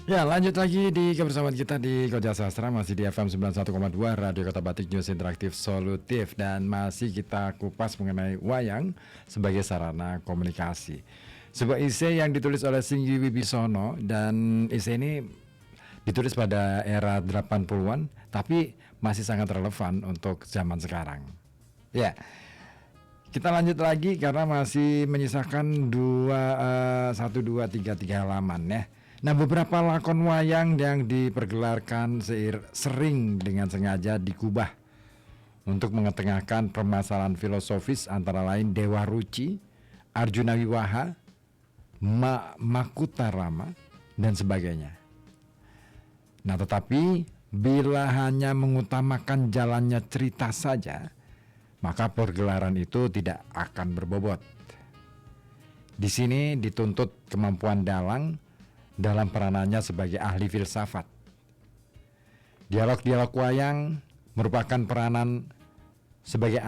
Ya, lanjut lagi di kebersamaan kita di Koja Sastra, masih di FM 91,2 Radio Kota Batik, News Interaktif Solutif, dan masih kita kupas mengenai wayang sebagai sarana komunikasi. Sebuah esai yang ditulis oleh Singgi Wibisono, dan esai ini ditulis pada era 80-an tapi masih sangat relevan untuk zaman sekarang. Ya. Kita lanjut lagi karena masih menyisakan 3 halaman ya. Nah, beberapa lakon wayang yang dipergelarkan sering dengan sengaja dikubah untuk mengetengahkan permasalahan filosofis antara lain Dewa Ruci, Arjuna Wiwaha, Makutarama, dan sebagainya. Nah, tetapi bila hanya mengutamakan jalannya cerita saja, maka pergelaran itu tidak akan berbobot. Di sini dituntut kemampuan dalang dalam peranannya sebagai ahli filsafat. Dialog-dialog wayang merupakan peranan sebagai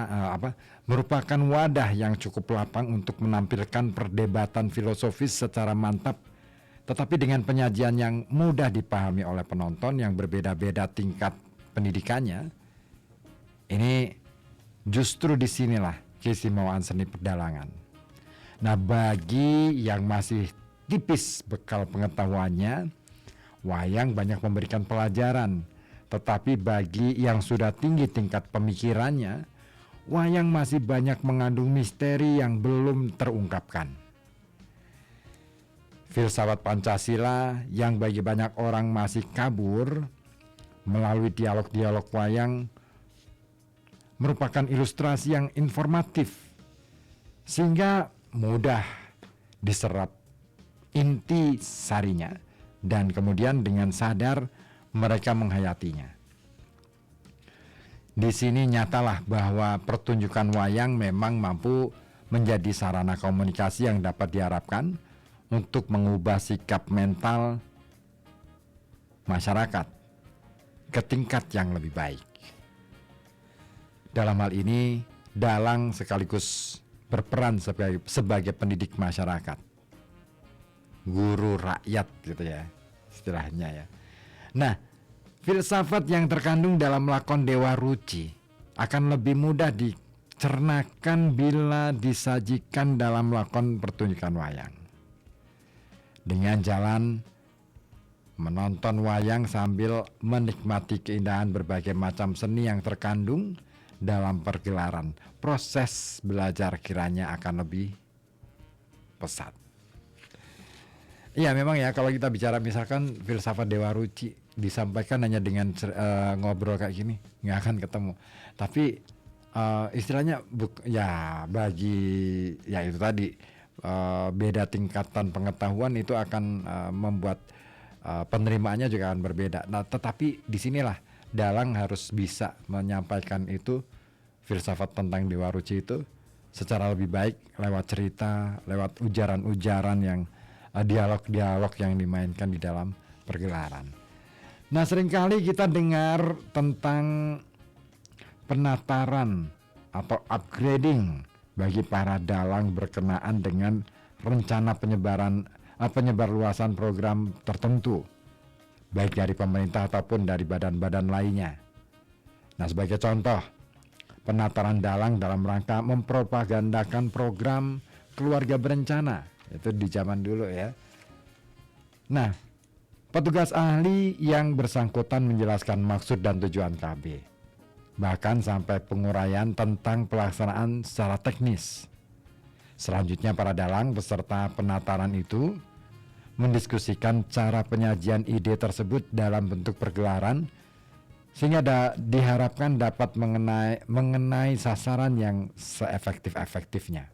merupakan wadah yang cukup lapang untuk menampilkan perdebatan filosofis secara mantap, tetapi dengan penyajian yang mudah dipahami oleh penonton yang berbeda-beda tingkat pendidikannya. Ini justru disinilah keistimewaan seni perdalangan. Nah, bagi yang masih tipis bekal pengetahuannya, wayang banyak memberikan pelajaran. Tetapi bagi yang sudah tinggi tingkat pemikirannya, wayang masih banyak mengandung misteri yang belum terungkapkan. Filsafat Pancasila yang bagi banyak orang masih kabur melalui dialog-dialog wayang merupakan ilustrasi yang informatif sehingga mudah diserap inti sarinya, dan kemudian dengan sadar mereka menghayatinya. Di sini nyatalah bahwa pertunjukan wayang memang mampu menjadi sarana komunikasi yang dapat diharapkan untuk mengubah sikap mental masyarakat ke tingkat yang lebih baik. Dalam hal ini, dalang sekaligus berperan sebagai pendidik masyarakat, guru rakyat gitu ya istilahnya ya. Nah, filsafat yang terkandung dalam lakon Dewa Ruci akan lebih mudah dicernakan bila disajikan dalam lakon pertunjukan wayang. Dengan jalan menonton wayang sambil menikmati keindahan berbagai macam seni yang terkandung dalam pergelaran, proses belajar kiranya akan lebih pesat. Iya, memang ya, kalau kita bicara misalkan filsafat Dewa Ruci disampaikan hanya dengan ngobrol kayak gini, nggak akan ketemu. Tapi istilahnya bagi ya itu tadi beda tingkatan pengetahuan itu akan membuat penerimaannya juga akan berbeda. Nah, tetapi disinilah dalang harus bisa menyampaikan itu, filsafat tentang Dewa Ruci itu secara lebih baik lewat cerita, lewat ujaran-ujaran yang dialog-dialog yang dimainkan di dalam pergelaran. Nah, seringkali kita dengar tentang penataran atau upgrading bagi para dalang berkenaan dengan rencana penyebar luasan program tertentu, baik dari pemerintah ataupun dari badan-badan lainnya. Nah, sebagai contoh, penataran dalang dalam rangka mempropagandakan program keluarga berencana. Itu di zaman dulu ya. Nah, petugas ahli yang bersangkutan menjelaskan maksud dan tujuan KB, bahkan sampai penguraian tentang pelaksanaan secara teknis. Selanjutnya para dalang beserta penataran itu mendiskusikan cara penyajian ide tersebut dalam bentuk pergelaran, sehingga diharapkan dapat mengenai sasaran yang seefektif-efektifnya.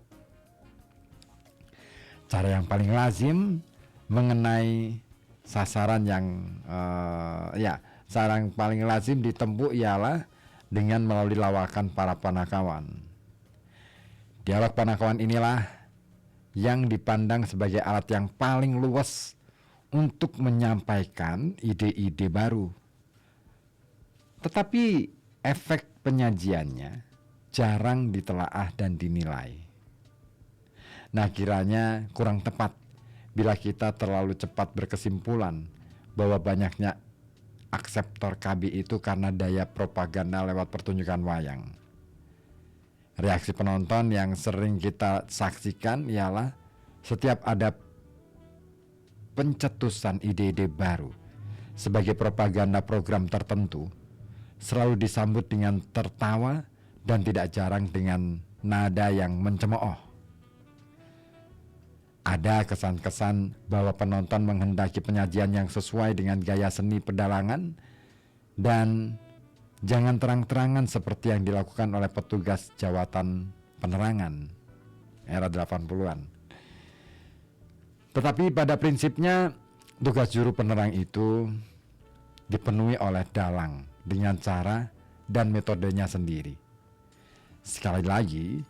Cara yang paling lazim mengenai sasaran yang sasaran paling lazim ditempuh ialah dengan melalui lawakan para panakawan. Dialog panakawan inilah yang dipandang sebagai alat yang paling luas untuk menyampaikan ide-ide baru. Tetapi efek penyajiannya jarang ditelaah dan dinilai. Nah, kiranya kurang tepat bila kita terlalu cepat berkesimpulan bahwa banyaknya akseptor KB itu karena daya propaganda lewat pertunjukan wayang. Reaksi penonton yang sering kita saksikan ialah setiap ada pencetusan ide-ide baru sebagai propaganda program tertentu, selalu disambut dengan tertawa dan tidak jarang dengan nada yang mencemooh. Ada kesan-kesan bahwa penonton menghendaki penyajian yang sesuai dengan gaya seni pedalangan dan jangan terang-terangan seperti yang dilakukan oleh petugas jawatan penerangan era 80-an. Tetapi pada prinsipnya tugas juru penerang itu dipenuhi oleh dalang dengan cara dan metodenya sendiri. Sekali lagi,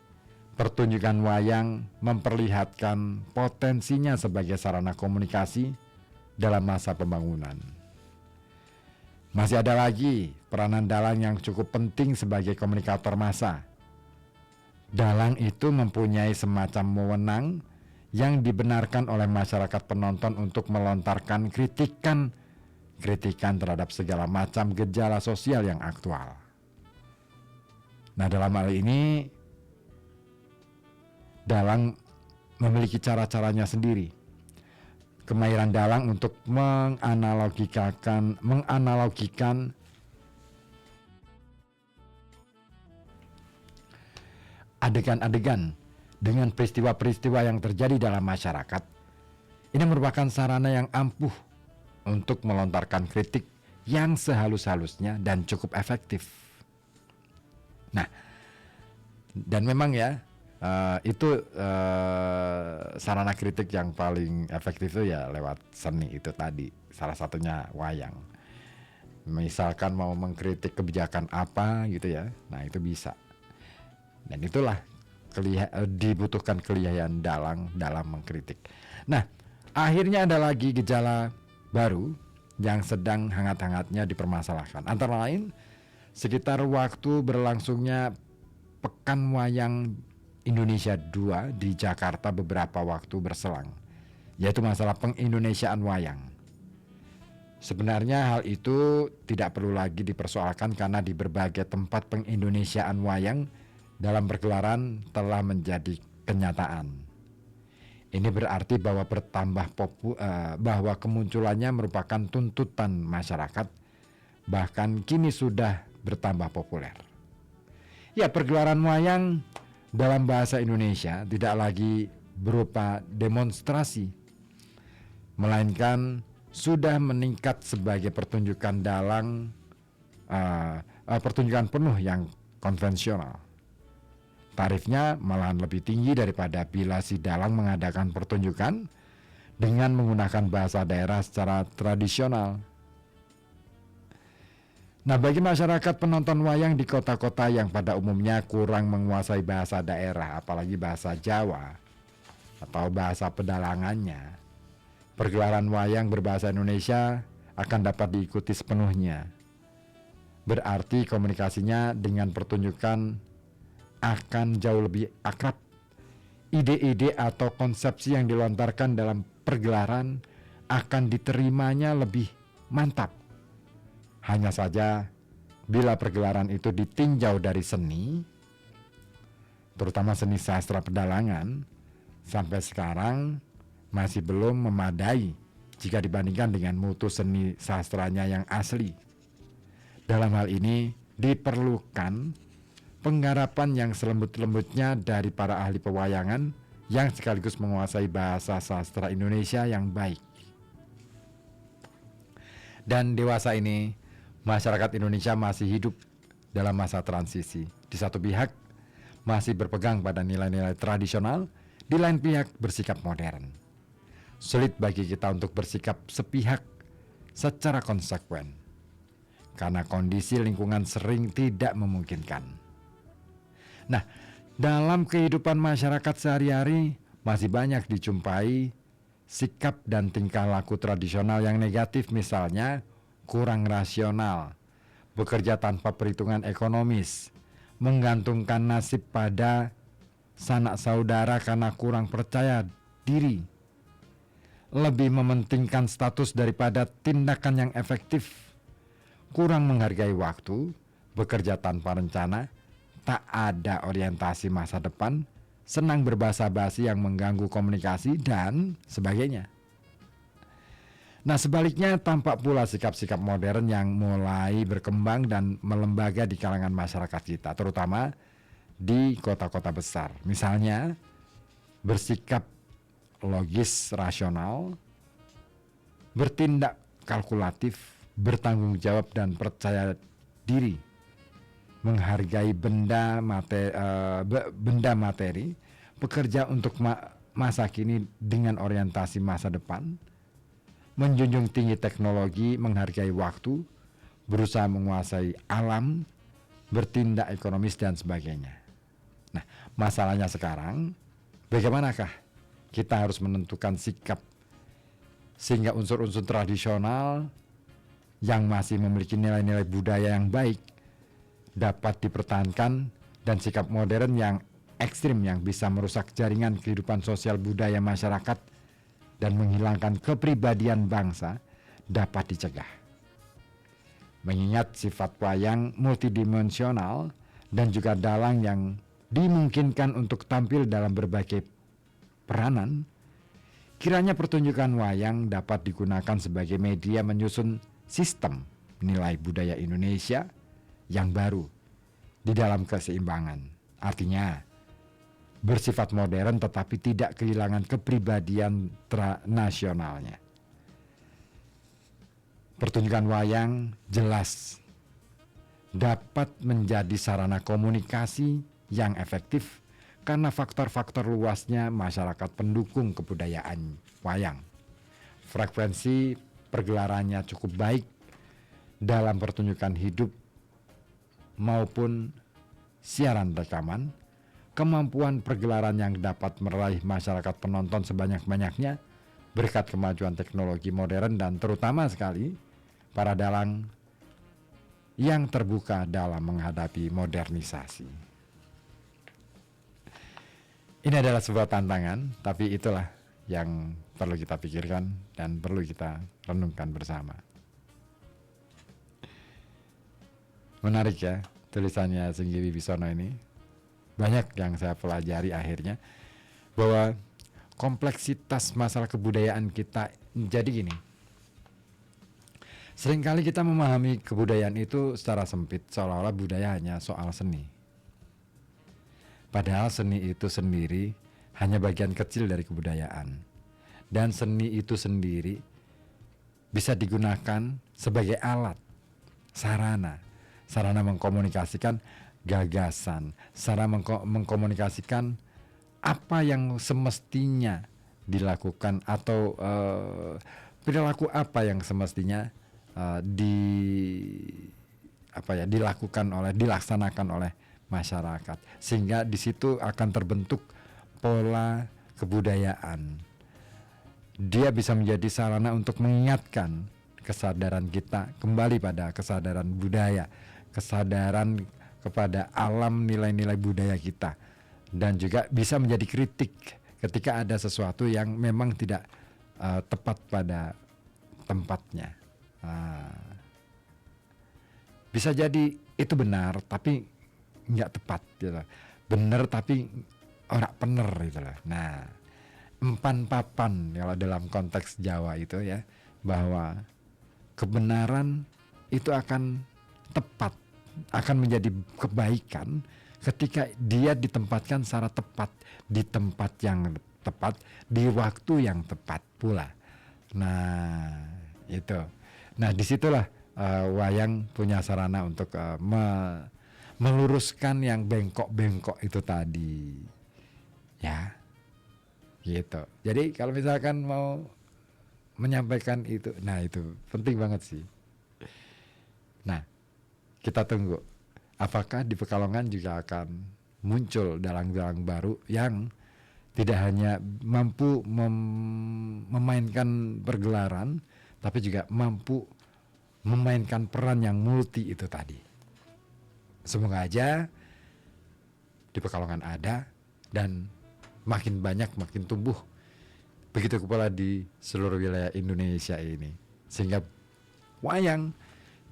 pertunjukan wayang memperlihatkan potensinya sebagai sarana komunikasi dalam masa pembangunan. Masih ada lagi peranan dalang yang cukup penting sebagai komunikator massa. Dalang itu mempunyai semacam wewenang yang dibenarkan oleh masyarakat penonton untuk melontarkan kritikan terhadap segala macam gejala sosial yang aktual. Nah, dalam hal ini dalang memiliki cara-caranya sendiri. Kemahiran dalang untuk menganalogikan adegan-adegan dengan peristiwa-peristiwa yang terjadi dalam masyarakat. Ini merupakan sarana yang ampuh untuk melontarkan kritik yang sehalus-halusnya dan cukup efektif. Nah, dan memang ya, itu sarana kritik yang paling efektif itu ya lewat seni itu tadi, salah satunya wayang. Misalkan mau mengkritik kebijakan apa gitu ya, nah itu bisa. Dan itulah dibutuhkan kelihayan dalang dalam mengkritik. Nah, akhirnya ada lagi gejala baru yang sedang hangat-hangatnya dipermasalahkan. Antara lain, sekitar waktu berlangsungnya Pekan Wayang Indonesia 2 di Jakarta beberapa waktu berselang, yaitu masalah pengindonesiaan wayang. Sebenarnya hal itu tidak perlu lagi dipersoalkan karena di berbagai tempat pengindonesiaan wayang dalam pergelaran telah menjadi kenyataan. Ini berarti bahwa bahwa kemunculannya merupakan tuntutan masyarakat, bahkan kini sudah bertambah populer. Ya, pergelaran wayang dalam bahasa Indonesia tidak lagi berupa demonstrasi, melainkan sudah meningkat sebagai pertunjukan dalang, pertunjukan penuh yang konvensional. Tarifnya malahan lebih tinggi daripada bila si dalang mengadakan pertunjukan dengan menggunakan bahasa daerah secara tradisional. Nah, bagi masyarakat penonton wayang di kota-kota yang pada umumnya kurang menguasai bahasa daerah, apalagi bahasa Jawa atau bahasa pedalangannya, pergelaran wayang berbahasa Indonesia akan dapat diikuti sepenuhnya. Berarti komunikasinya dengan pertunjukan akan jauh lebih akrab. Ide-ide atau konsepsi yang dilontarkan dalam pergelaran akan diterimanya lebih mantap. Hanya saja bila pergelaran itu ditinjau dari seni, terutama seni sastra pedalangan, sampai sekarang masih belum memadai jika dibandingkan dengan mutu seni sastranya yang asli. Dalam hal ini diperlukan penggarapan yang selembut-lembutnya dari para ahli pewayangan yang sekaligus menguasai bahasa sastra Indonesia yang baik. Dan dewasa ini, masyarakat Indonesia masih hidup dalam masa transisi. Di satu pihak masih berpegang pada nilai-nilai tradisional, di lain pihak bersikap modern. Sulit bagi kita untuk bersikap sepihak secara konsekuen, karena kondisi lingkungan sering tidak memungkinkan. Nah, dalam kehidupan masyarakat sehari-hari masih banyak dijumpai sikap dan tingkah laku tradisional yang negatif, misalnya kurang rasional, bekerja tanpa perhitungan ekonomis, menggantungkan nasib pada sanak saudara karena kurang percaya diri, lebih mementingkan status daripada tindakan yang efektif, kurang menghargai waktu, bekerja tanpa rencana, tak ada orientasi masa depan, senang berbahasa basi yang mengganggu komunikasi, dan sebagainya. Nah, sebaliknya tampak pula sikap-sikap modern yang mulai berkembang dan melembaga di kalangan masyarakat kita, terutama di kota-kota besar. Misalnya, bersikap logis, rasional, bertindak kalkulatif, bertanggung jawab dan percaya diri, menghargai benda materi, bekerja untuk masa kini dengan orientasi masa depan, menjunjung tinggi teknologi, menghargai waktu, berusaha menguasai alam, bertindak ekonomis dan sebagainya. Nah, masalahnya sekarang, bagaimanakah kita harus menentukan sikap sehingga unsur-unsur tradisional yang masih memiliki nilai-nilai budaya yang baik dapat dipertahankan, dan sikap modern yang ekstrim yang bisa merusak jaringan kehidupan sosial budaya masyarakat dan menghilangkan kepribadian bangsa dapat dicegah. Mengingat sifat wayang multidimensional dan juga dalang yang dimungkinkan untuk tampil dalam berbagai peranan, kiranya pertunjukan wayang dapat digunakan sebagai media menyusun sistem nilai budaya Indonesia yang baru di dalam keseimbangan. Artinya, bersifat modern tetapi tidak kehilangan kepribadian nasionalnya. Pertunjukan wayang jelas dapat menjadi sarana komunikasi yang efektif karena faktor-faktor luasnya masyarakat pendukung kebudayaan wayang. Frekuensi pergelarannya cukup baik dalam pertunjukan hidup maupun siaran rekaman, kemampuan pergelaran yang dapat meraih masyarakat penonton sebanyak-banyaknya berkat kemajuan teknologi modern dan terutama sekali para dalang yang terbuka dalam menghadapi modernisasi. Ini adalah sebuah tantangan, tapi itulah yang perlu kita pikirkan dan perlu kita renungkan bersama. Menarik ya tulisannya Singgi Wibisono ini. Banyak yang saya pelajari akhirnya, bahwa kompleksitas masalah kebudayaan kita jadi gini. Seringkali kita memahami kebudayaan itu secara sempit, seolah-olah budaya hanya soal seni. Padahal seni itu sendiri hanya bagian kecil dari kebudayaan. Dan seni itu sendiri bisa digunakan sebagai alat, sarana mengkomunikasikan gagasan, sarana mengkomunikasikan apa yang semestinya dilakukan atau perilaku apa yang semestinya dilaksanakan oleh masyarakat, sehingga di situ akan terbentuk pola kebudayaan. Dia bisa menjadi sarana untuk mengingatkan kesadaran kita kembali pada kesadaran budaya, kesadaran kepada alam nilai-nilai budaya kita, dan juga bisa menjadi kritik ketika ada sesuatu yang memang tidak tepat pada tempatnya. Bisa jadi itu benar tapi nggak tepat gitu. Benar tapi ora bener gitu lah. Nah, empan papan kalau dalam konteks Jawa itu ya, bahwa kebenaran itu akan tepat, akan menjadi kebaikan ketika dia ditempatkan secara tepat, di tempat yang tepat, di waktu yang tepat pula. Nah, itu. Nah, disitulah wayang punya sarana untuk meluruskan yang bengkok-bengkok itu tadi. Ya, gitu. Jadi kalau misalkan mau menyampaikan itu, nah itu penting banget sih. Nah, kita tunggu apakah di Pekalongan juga akan muncul dalang-dalang baru yang tidak hanya mampu memainkan pergelaran, tapi juga mampu memainkan peran yang multi itu tadi. Semoga aja di Pekalongan ada, dan makin banyak, makin tumbuh Begitu pula di seluruh wilayah Indonesia ini. Sehingga wayang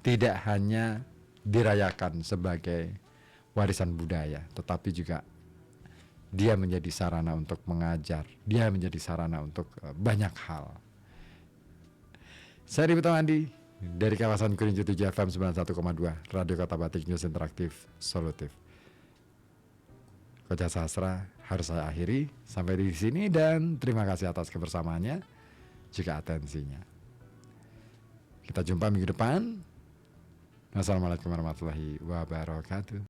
tidak hanya dirayakan sebagai warisan budaya, tetapi juga dia menjadi sarana untuk mengajar, dia menjadi sarana untuk banyak hal. Saya Ribut Andi dari kawasan Kuningan 7 FM 91,2 Radio Kota Batik, News Interaktif Solutif. Koja Sastra harus saya akhiri sampai di sini, dan terima kasih atas kebersamaannya juga atensinya. Kita jumpa minggu depan. Wassalamualaikum warahmatullahi wabarakatuh.